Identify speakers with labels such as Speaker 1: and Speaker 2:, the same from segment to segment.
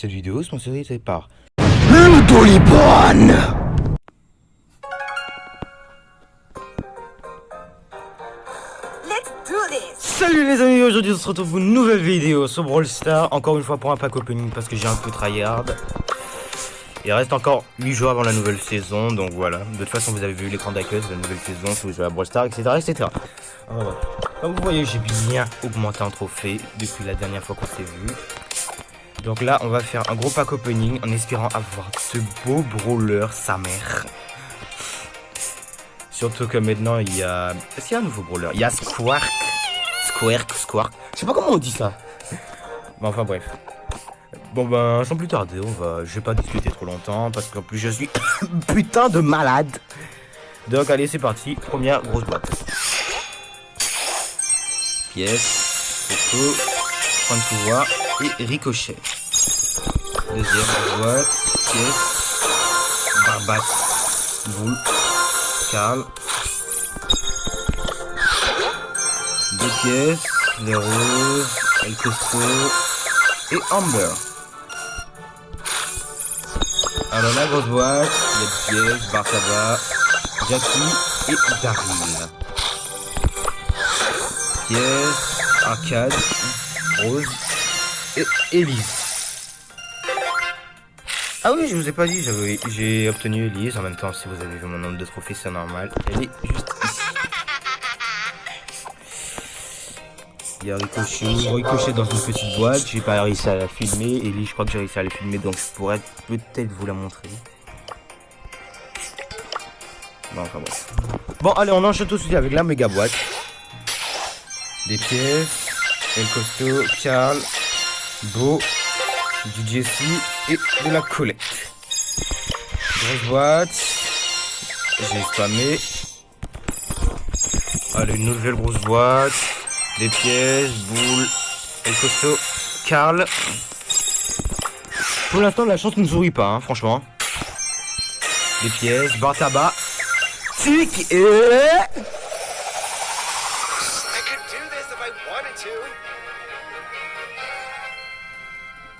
Speaker 1: Cette vidéo est sponsorisée par le Dolipan. Salut les amis, aujourd'hui on se retrouve pour une nouvelle vidéo sur Brawl Stars. Encore une fois pour un pack opening parce que j'ai un peu tryhard. Il reste encore 8 jours avant la nouvelle saison, donc voilà. De toute façon vous avez vu l'écran d'accueil de la nouvelle saison si vous jouez à Brawl Stars, etc. etc. Alors, comme vous voyez, j'ai bien augmenté en trophée depuis la dernière fois qu'on s'est vu. Donc là on va faire un gros pack opening en espérant avoir de beaux brawlers, sa mère. Surtout que maintenant il y a... Est-ce qu'il y a un nouveau brawler? Il y a Squark. Squark. Je sais pas comment on dit ça. Mais enfin bref. Bon ben sans plus tarder, je vais pas discuter trop longtemps parce qu'en plus je suis putain de malade. Donc allez c'est parti, première grosse boîte. Pièce, Coco, point de pouvoir et ricochet. Deuxième boîte, pièce, Barbat, boule, Carl. Deux pièces, les roses, El Costo et Amber. Alors la grosse boîte, il y a des pièces, Bartaba, Jackie et Daryl. Pièces, Arcade, Rose et Elise. Ah oui, je vous ai pas dit, j'ai obtenu Elise. En même temps, si vous avez vu mon nombre de trophées, c'est normal. Elle est juste ici. Il y a Ricochet dans une petite boîte. J'ai pas réussi à la filmer. Elise, je crois que j'ai réussi à la filmer, donc je pourrais peut-être vous la montrer. Bon, enfin bon. Bon, allez, on enchaîne tout de suite avec la méga boîte. Des pièces, El Costo, Carl, Beau, du Jesse et de la Colette. Grosse boîte. J'ai spammé. Allez, une nouvelle grosse boîte. Des pièces, Boule, El Costo, Carl. Pour l'instant, la chance ne sourit pas, hein, franchement. Des pièces, Bartaba, Tic et...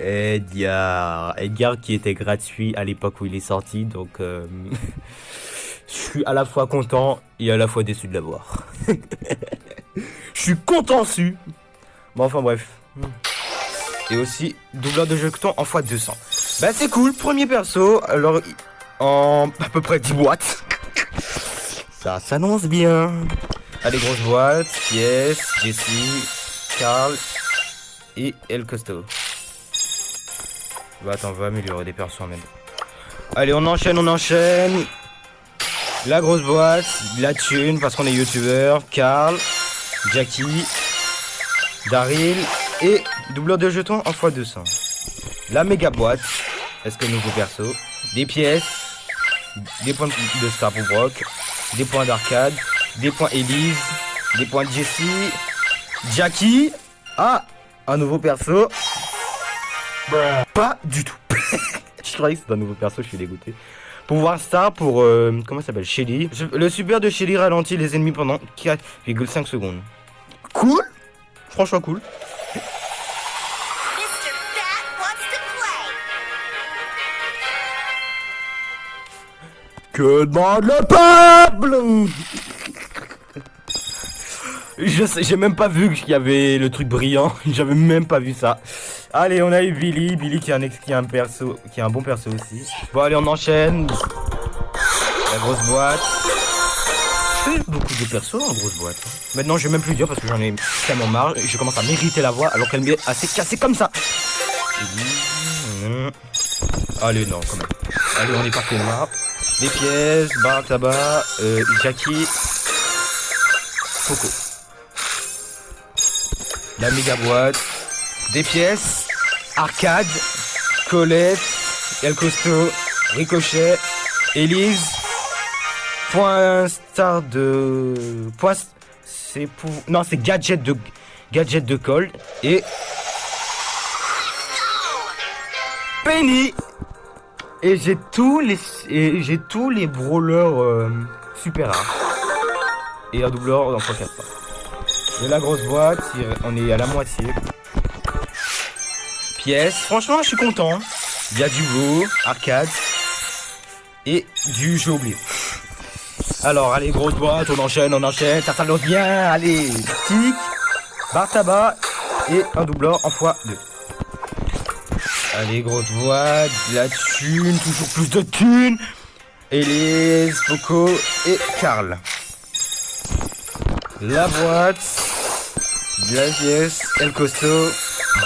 Speaker 1: Edgar qui était gratuit à l'époque où il est sorti, donc je suis à la fois content et à la fois déçu de l'avoir. Je suis content su. Bon enfin bref. Et aussi doubleur de jetons en x200. Bah c'est cool, premier perso, alors en à peu près 10 boîtes. Ça s'annonce bien. Allez, grosse boîte, pièces, Jessie, Carl et El Costo. Bah attends, on va améliorer des persos en même. Allez, on enchaîne. La grosse boîte, la thune parce qu'on est youtubeur, Carl, Jackie, Daryl et doubleur de jetons en x200. La méga boîte, est-ce que nouveau perso, des pièces, des points de star pour Brock, des points d'arcade, des points Elise, des points de Jessie, Jackie, un nouveau perso. Pas du tout. Je croyais que c'était un nouveau perso, je suis dégoûté. Pouvoir star pour comment ça s'appelle, Shelly. Le super de Shelly ralentit les ennemis pendant 4,5 secondes. Cool. Franchement cool. Que demande le peuple? J'ai même pas vu qu'il y avait le truc brillant. J'avais même pas vu ça. Allez, on a eu Billy qui est un bon perso aussi. Bon allez, on enchaîne. La grosse boîte. Je fais beaucoup de persos en grosse boîte. Maintenant je vais même plus dire parce que j'en ai tellement marre. Je commence à mériter la voix alors qu'elle m'est assez cassée comme ça. Allez non quand même. Allez, on est parti de map. Des pièces, Bartaba, Jackie, Coco. La méga boîte, des pièces, Arcade, Colette, El Costo, Ricochet, Elise, point star de... Point... C'est pour... Non, c'est gadget de Cold et... Penny. Et j'ai tous les brawlers super rares. Et un doubleur en x400. Et la grosse boîte, on est à la moitié. Pièces. Franchement, je suis content. Il y a du beau, arcade. Et du jeu oublié. Alors, allez, grosse boîte, on enchaîne, ça s'annonce bien. Allez, tic, barre tabac et un doubleur en x2. Allez, grosse boîte, de la thune, toujours plus de thunes. Elise, Poco et Karl. La boîte, de la pièce, El Costo,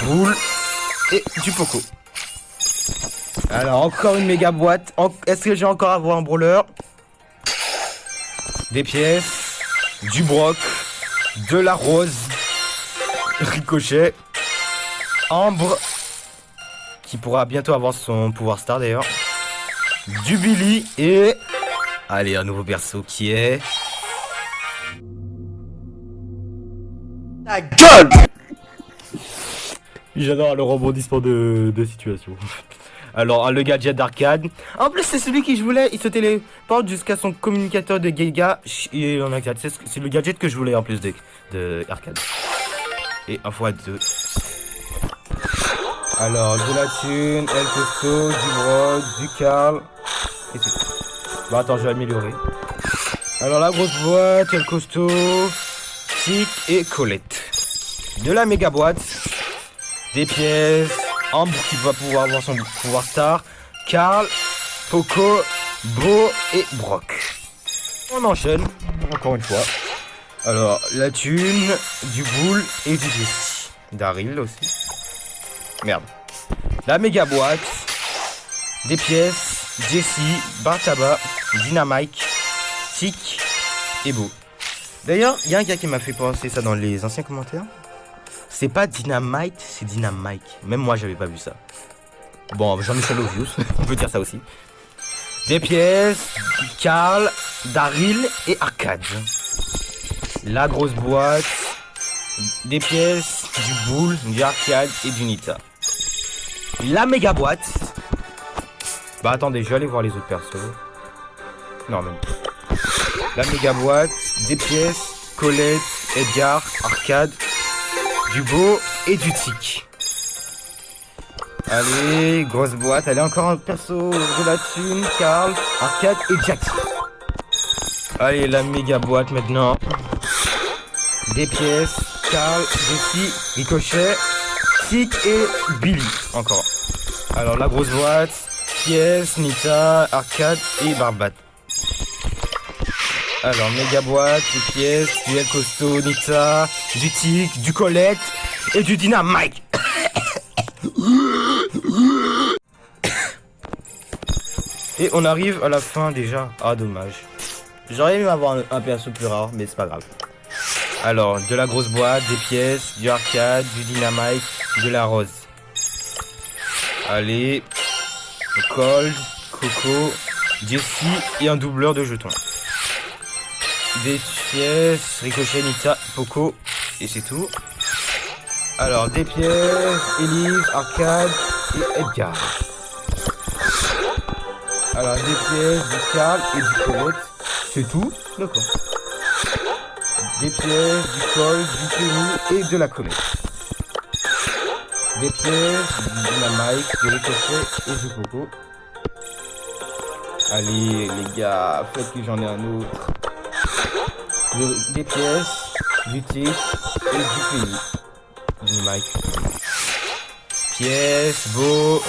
Speaker 1: Boule et du Poco. Alors, encore une méga boîte. Est-ce que j'ai encore avoir un brawler? Des pièces, du broc, de la rose, Ricochet, Ambre, qui pourra bientôt avoir son pouvoir star d'ailleurs, du Billy et... Allez, un nouveau perso qui est... Ta gueule! J'adore le rebondissement de situation. Alors, le gadget d'arcade. En plus, c'est celui que je voulais. Il se téléporte jusqu'à son communicateur de Giga. Et en arcade. C'est le gadget que je voulais en plus de arcade. Et un fois deux. Alors, de la thune, El Costo, du Brock, du Karl. Et c'est tout. Bon, attends, je vais améliorer. Alors, la grosse boîte, El Costo, Tic et Colette. De la méga boîte. Des pièces. Ambre qui va pouvoir avoir son pouvoir star. Karl, Poco, Bo et Brock. On enchaîne, encore une fois. Alors, la thune, du Boule et du Jessie. Daryl aussi. Merde. La méga boîte. Des pièces. Jessie, Bartaba, Dynamite, Tic et Bo. D'ailleurs, il y a un gars qui m'a fait penser ça dans les anciens commentaires. C'est pas Dynamite, c'est Dynamite. Même moi, j'avais pas vu ça. Bon, Jean-Michel Obvious, on peut dire ça aussi. Des pièces, Karl, Daryl et Arcade. La grosse boîte. Des pièces, du Boule, du Arcade et du Nita. La méga boîte. Bah attendez, je vais aller voir les autres persos. Non, même pas. La méga boîte, des pièces, Colette, Edgar, Arcade, du Beau et du Tic. Allez, grosse boîte. Allez, encore un perso de la thune, Karl, Arcade et Jackie. Allez, la méga boîte maintenant. Des pièces, Karl, Jessie, Ricochet, Tic et Billy. Encore. Alors, la grosse boîte, pièces, Nita, Arcade et Barbat. Alors, méga boîte, des pièces, du El Costo, Nita, du Tic, du Colette et du Dynamite. Et on arrive à la fin déjà. Ah, dommage. J'aurais aimé avoir un perso plus rare, mais c'est pas grave. Alors, de la grosse boîte, des pièces, du Arcade, du Dynamite, de la rose. Allez. Cold, Coco, Jessie et un doubleur de jetons. Des pièces, Ricochet, Nita, Poco, et c'est tout. Alors, des pièces, Elise, Arcade et Edgar. Alors, des pièces, du Karl et du Colette, c'est tout. D'accord. Des pièces, du Colt, du Penny et de la Colette. Des pièces, du Dynamite, du Ricochet et du Poco. Allez, les gars, faites que j'en ai un autre. Des pièces, du Tic et du Penny. Du Mike. Pièces, beau.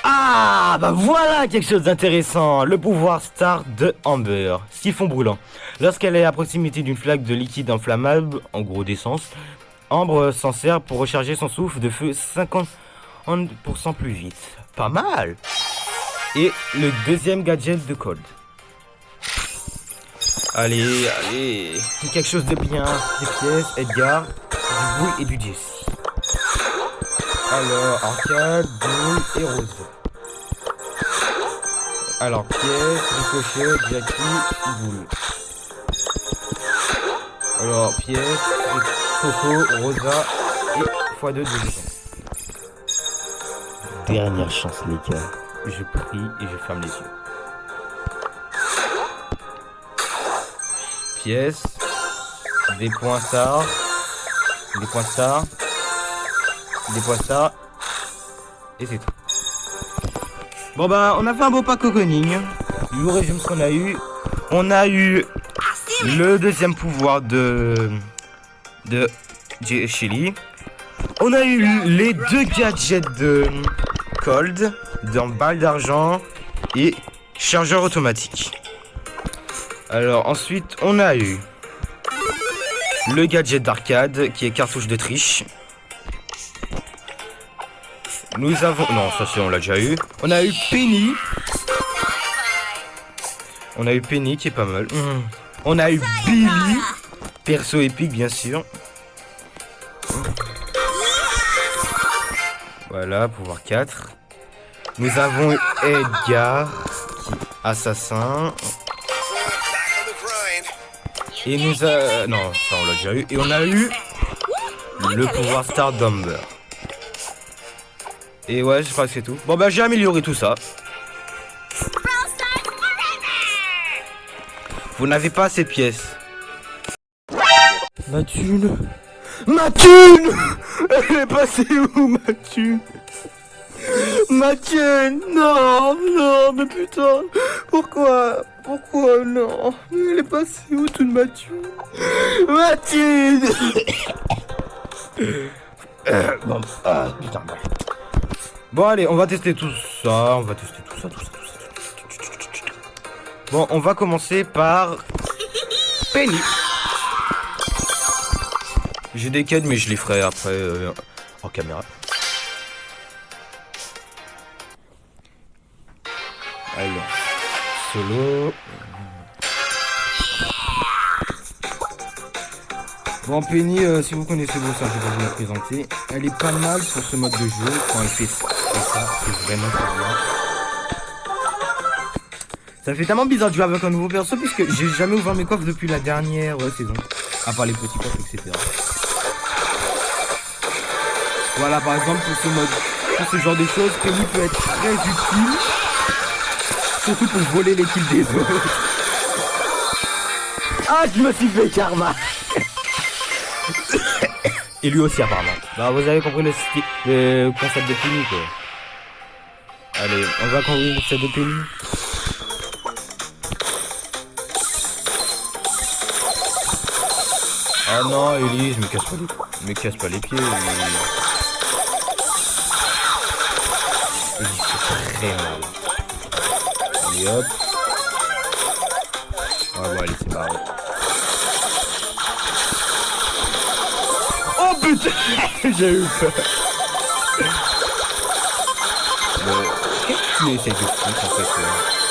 Speaker 1: Ah, bah voilà quelque chose d'intéressant. Le pouvoir star de Amber. Siphon brûlant. Lorsqu'elle est à proximité d'une flaque de liquide inflammable, en gros d'essence, Amber s'en sert pour recharger son souffle de feu 50% plus vite. Pas mal. Et le deuxième gadget de Cold. Allez, allez. Quelque chose de bien. Des pièces, Edgar, du Boule et du Jessie. Alors, Arcade, Boule et Rose. Alors, pièces, Ricochet, Jackie, Boule. Alors, pièces, Coco, Rosa et x2 de jetons. Dernière chance, les gars. Je prie et je ferme les yeux. Pièces, des points stars, des points stars, des points stars Et c'est tout. Bon bah on a fait un beau pack opening. Je vous résume ce qu'on a eu. On a eu le deuxième pouvoir de Shelly. On a eu les deux gadgets de Cold dans balle d'argent et chargeur automatique. Alors ensuite on a eu le gadget d'arcade qui est cartouche de triche. Nous avons... Non, ça c'est on l'a déjà eu. On a eu Penny. On a eu Penny qui est pas mal. On a eu Billy. Perso épique bien sûr. Voilà, pouvoir 4. Nous avons eu Edgar, assassin. Et nous a... Non, ça on l'a déjà eu. Et on a eu le pouvoir Stardumber. Et ouais, je crois que c'est tout. Bon bah j'ai amélioré tout ça. Vous n'avez pas ces pièces. Ma thune. Ma thune. Elle est passée où ma thune? Ma thune. Non, non, mais putain. Pourquoi? Pourquoi non? Elle est passée où toute ma thune? Ma thune. Bon, putain, bref. Bon allez, on va tester tout ça, tout ça. Bon, on va commencer par Penny. J'ai des quêtes mais je les ferai après en caméra. Alors, solo. Bon Penny, si vous connaissez vos ça, je vais vous la présenter. Elle est pas mal pour ce mode de jeu quand elle fait ça. Et ça, c'est vraiment très bien. Ça fait tellement bizarre de jouer avec un nouveau perso puisque j'ai jamais ouvert mes coffres depuis la dernière saison. À part les petits coffres, etc. Voilà, par exemple, pour ce genre de choses, Penny peut être très utile. Surtout pour voler les kills des autres. Ah, je me suis fait karma. Et lui aussi apparemment. Bah vous avez compris le concept de Penny quoi. Allez, on va comprendre le concept de Penny. Ah non Elise, me casse pas les pieds. Elise c'est très mal. Allez hop. Ah bon allez c'est barré. Oh putain. J'ai eu peur. Qu'est-ce que tu essayes de foutre en fait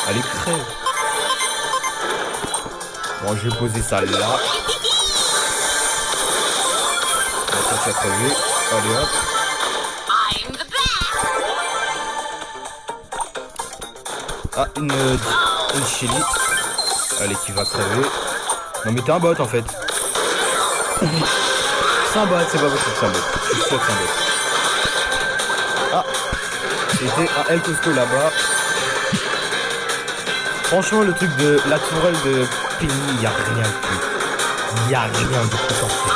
Speaker 1: elle est crève. Bon je vais poser ça là. Ça s'est crevé. Allez hop. Ah une Shelly. Allez qui va crever. Non mais t'es un bot en fait. C'est un bot, c'est pas possible, c'est un bot. Je suis sûr que c'est un bot. Ah, c'était un El Costo là-bas. Franchement, le truc de la tourelle de Penny, y a rien de plus. Y a rien de plus parfait.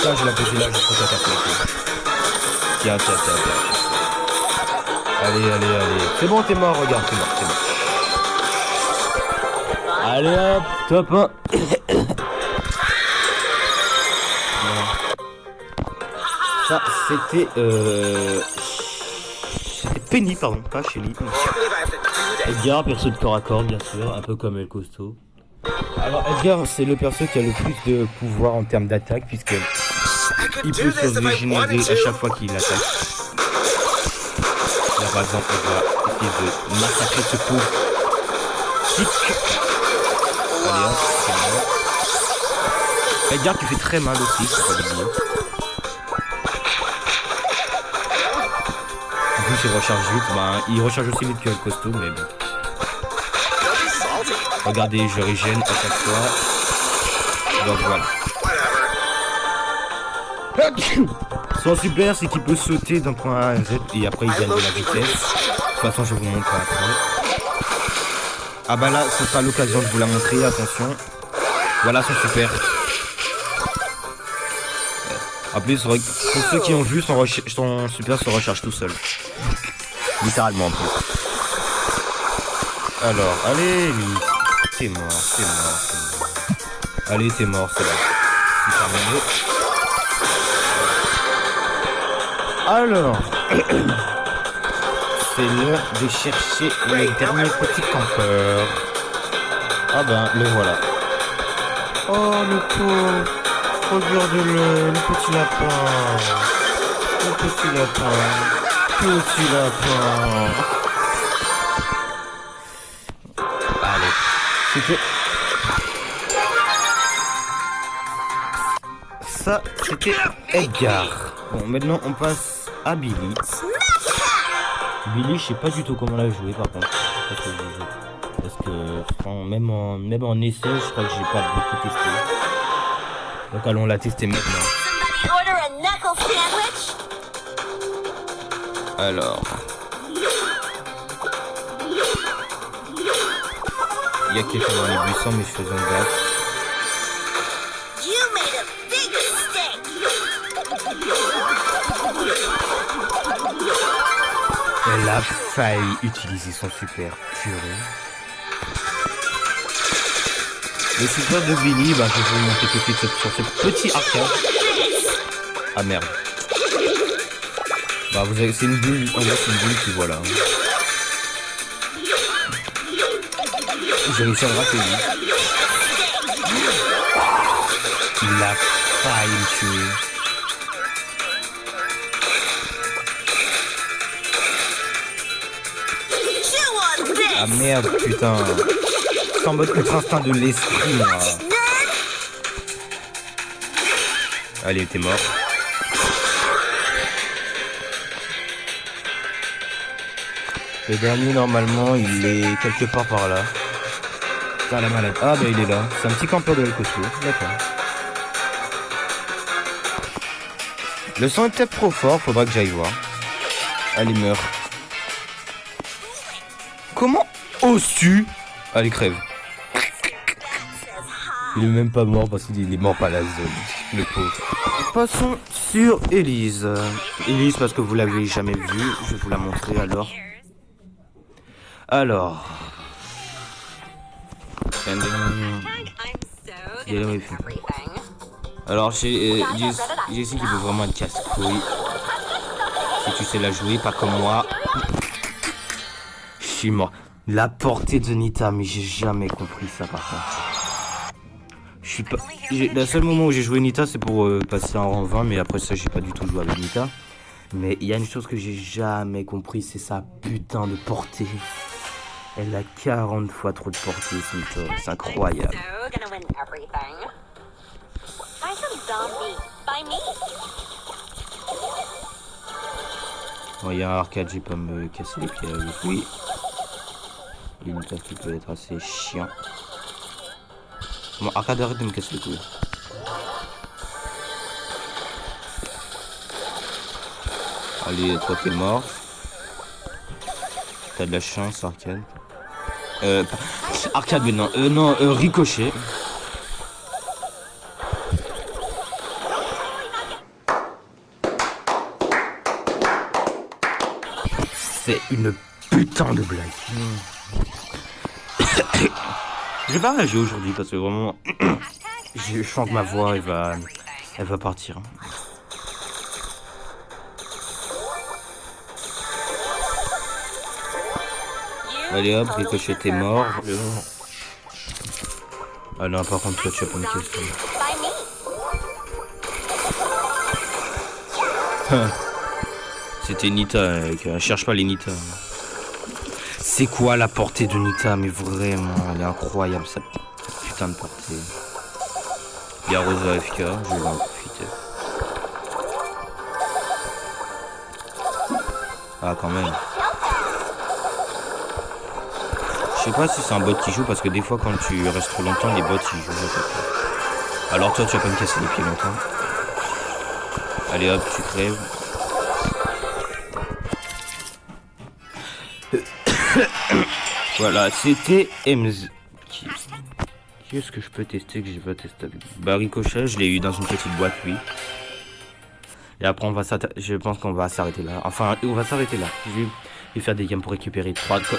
Speaker 1: Là, je l'ai posé là, juste pour t'attaquer. Tiens. Allez. C'est bon, t'es mort, regarde, t'es mort. Allez hop, top 1. Ça, c'était Penny, pardon, pas Shelly. Edgar, perso de corps à corps, bien sûr, un peu comme El Costo. Alors, Edgar, c'est le perso qui a le plus de pouvoir en termes d'attaque, puisque il peut se régénérer à chaque fois qu'il attaque. Là, par exemple, on va essayer de massacrer ce pauvre tic. Allez, hop, c'est bon. Edgar qui fait très mal aussi, faut pas l'oublier. En plus il recharge vite, il recharge aussi vite que le costaud mais bon. Regardez, je régène à chaque fois. Donc voilà. Son super c'est qu'il peut sauter d'un point A à Z et après il gagne de la vitesse. De toute façon je vous montre après. Ah bah là ce sera l'occasion de vous la montrer, attention. Voilà son super. En plus, pour ceux qui ont vu, son super se recharge tout seul. Littéralement en plus. Alors, allez, lui. T'es mort, t'es mort, t'es mort. Allez, t'es mort, c'est là. C'est terminé. Alors, c'est l'heure de chercher le dernier petit campeur. Ah ben, le voilà. Oh, le pauvre. Regarde-le, le petit lapin. Le petit lapin. Petit lapin. Allez, c'était... Ça, c'était Edgar. Bon, maintenant, on passe à Billy. Billy, je sais pas du tout comment la jouer, par contre. Parce que même en essai, je crois que j'ai pas beaucoup testé. Donc allons la tester maintenant. Alors. Il y a quelqu'un dans les buissons, mais je faisais un gaffe. Elle a failli utiliser son super purée. Le super de Billy, bah je vais vous montrer tout de suite sur ce petit arcade. Ah merde. Bah vous avez, c'est une bulle, en gros c'est une bulle qui voilà. J'ai réussi à le rater lui. Il a failli me tuer. Ah merde putain. C'est en mode ultra instinct de l'esprit moi. Allez t'es mort. Le dernier normalement il est quelque part par là. Putain la malade. Ah bah il est là. C'est un petit campeur de El Costo. D'accord. Le son est peut-être trop fort, faudra que j'aille voir. Allez meurt. Comment oses-tu? Allez crève. Il est même pas mort parce qu'il est mort par la zone. Le pauvre. Passons sur Elise. Elise parce que vous l'avez jamais vue. Je vais vous la montrer alors. Alors. Alors Jessie qui veut vraiment être casse-couille. Si tu sais la jouer, pas comme moi. Je suis mort. La portée de Nita, mais j'ai jamais compris ça par contre. Je suis pas. Le seul moment où j'ai joué Nita, c'est pour passer en rang 20, mais après ça, j'ai pas du tout joué avec Nita. Mais il y a une chose que j'ai jamais compris, c'est sa putain de portée. Elle a 40 fois trop de portée, ce Nita. C'est incroyable. Bon, il y a un arcade, j'ai pas me casser les pieds avec lui. Il y a une tâche qui peut être assez chiant. Bon, arcade, arrête de me casser les couilles. Allez, toi t'es mort. T'as de la chance, arcade. Arcade, mais non. Non, ricochet. C'est une putain de blague. Je vais pas la jouer aujourd'hui parce que vraiment, je sens que ma voix elle va partir. Allez hop, ricochet t'es mort. Ah non, par contre toi tu vas pas me casser. C'était Nita, cherche pas les Nita. C'est quoi la portée de Nita? Mais vraiment, elle est incroyable cette putain de portée. Il y a Rosa FK, je vais en profiter. Ah quand même. Je sais pas si c'est un bot qui joue parce que des fois quand tu restes trop longtemps, les bots ils jouent. Alors toi tu vas pas me casser les pieds longtemps. Allez hop, tu crèves. Voilà, c'était MZ. Qui est-ce que je peux tester que j'ai pas testé avec? Bah Ricochet, je l'ai eu dans une petite boîte lui. Et après, je pense qu'on va s'arrêter là. Enfin, on va s'arrêter là. Je vais faire des games pour récupérer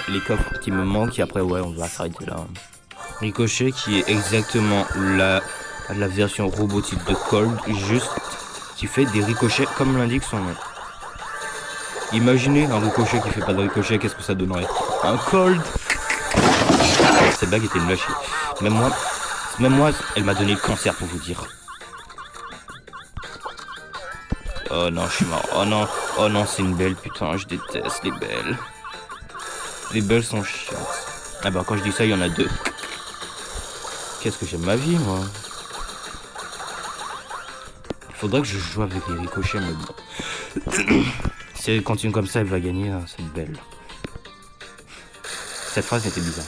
Speaker 1: les coffres qui me manquent. Et après, ouais, on va s'arrêter là. Ricochet qui est exactement la version robotique de Cold, juste qui fait des ricochets comme l'indique son nom. Imaginez un ricochet qui fait pas de ricochet, qu'est-ce que ça donnerait? Un Cold. Cette blague était une lâcherie. Même moi, elle m'a donné le cancer pour vous dire. Oh non, je suis mort. Oh non, c'est une belle, putain, je déteste les belles. Les belles sont chiantes. Ah bah quand je dis ça, il y en a deux. Qu'est-ce que j'aime ma vie, moi. Il faudrait que je joue avec les ricochets, mais bon. Si elle continue comme ça, elle va gagner, hein, c'est belle. Cette phrase était bizarre.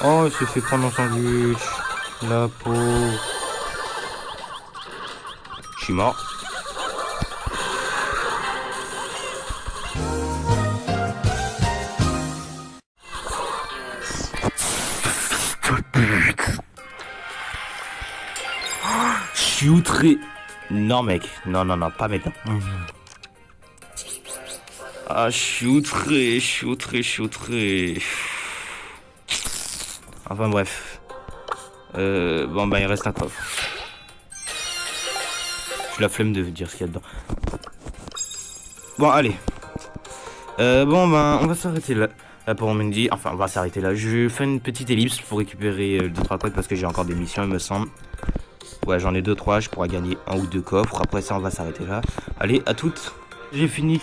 Speaker 1: Oh, il se fait prendre un sandwich. La pauvre. Je suis mort. Je suis outré. Non, mec. Non, pas maintenant. Ah, je suis outré. Enfin, bref. Bon, bah, il reste un coffre. J'ai la flemme de dire ce qu'il y a dedans. Bon, allez. Bon, ben, on va s'arrêter là. Pour Mandy. Enfin, on va s'arrêter là. Je fais une petite ellipse pour récupérer 2-3 codes parce que j'ai encore des missions, il me semble. Ouais, j'en ai 2-3. Je pourrais gagner 1 ou 2 coffres. Après ça, on va s'arrêter là. Allez, à toutes. J'ai fini.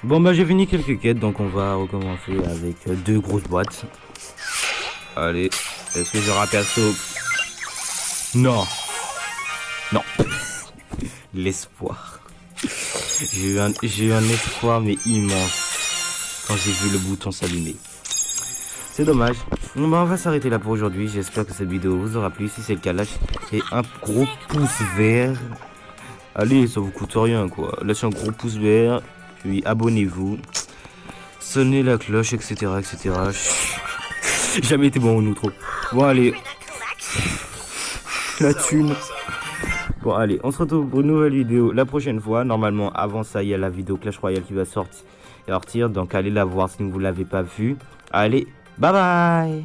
Speaker 1: Bon, bah, j'ai fini quelques quêtes. Donc, on va recommencer avec 2 grosses boîtes. Allez. Est-ce que j'aurai un perso? Non. L'espoir. J'ai eu un espoir, mais immense, quand j'ai vu le bouton s'allumer. C'est dommage. Bon, bah, on va s'arrêter là pour aujourd'hui. J'espère que cette vidéo vous aura plu. Si c'est le cas, lâchez un gros pouce vert. Allez, ça vous coûte rien, quoi. Lâchez un gros pouce vert. Puis abonnez-vous. Sonnez la cloche, etc. Jamais été bon au outro. Bon, allez. La thune. Bon, allez, on se retrouve pour une nouvelle vidéo la prochaine fois. Normalement, avant ça, il y a la vidéo Clash Royale qui va sortir. Donc, allez la voir si vous ne l'avez pas vue. Allez, bye bye.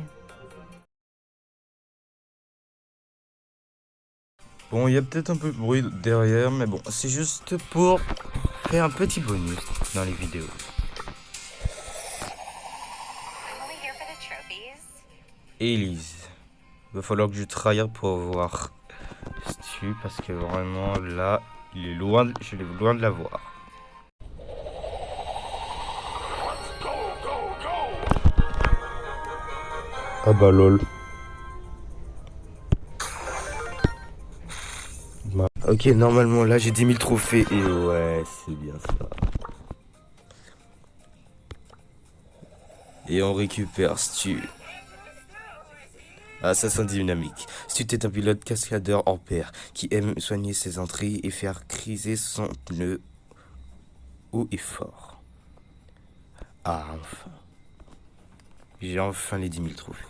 Speaker 1: Bon, il y a peut-être un peu de bruit derrière, mais bon, c'est juste pour faire un petit bonus dans les vidéos. Elise. Il va falloir que je travaille pour avoir Stu parce que vraiment là, je suis loin de la voir. Ah bah lol. Ok, normalement là j'ai 10 000 trophées et ouais, c'est bien ça. Et on récupère Stu. Assassin dynamique. Stu est un pilote cascadeur hors pair qui aime soigner ses entrées et faire criser son pneu haut et fort. Ah, enfin. J'ai enfin les 10 000 trophées.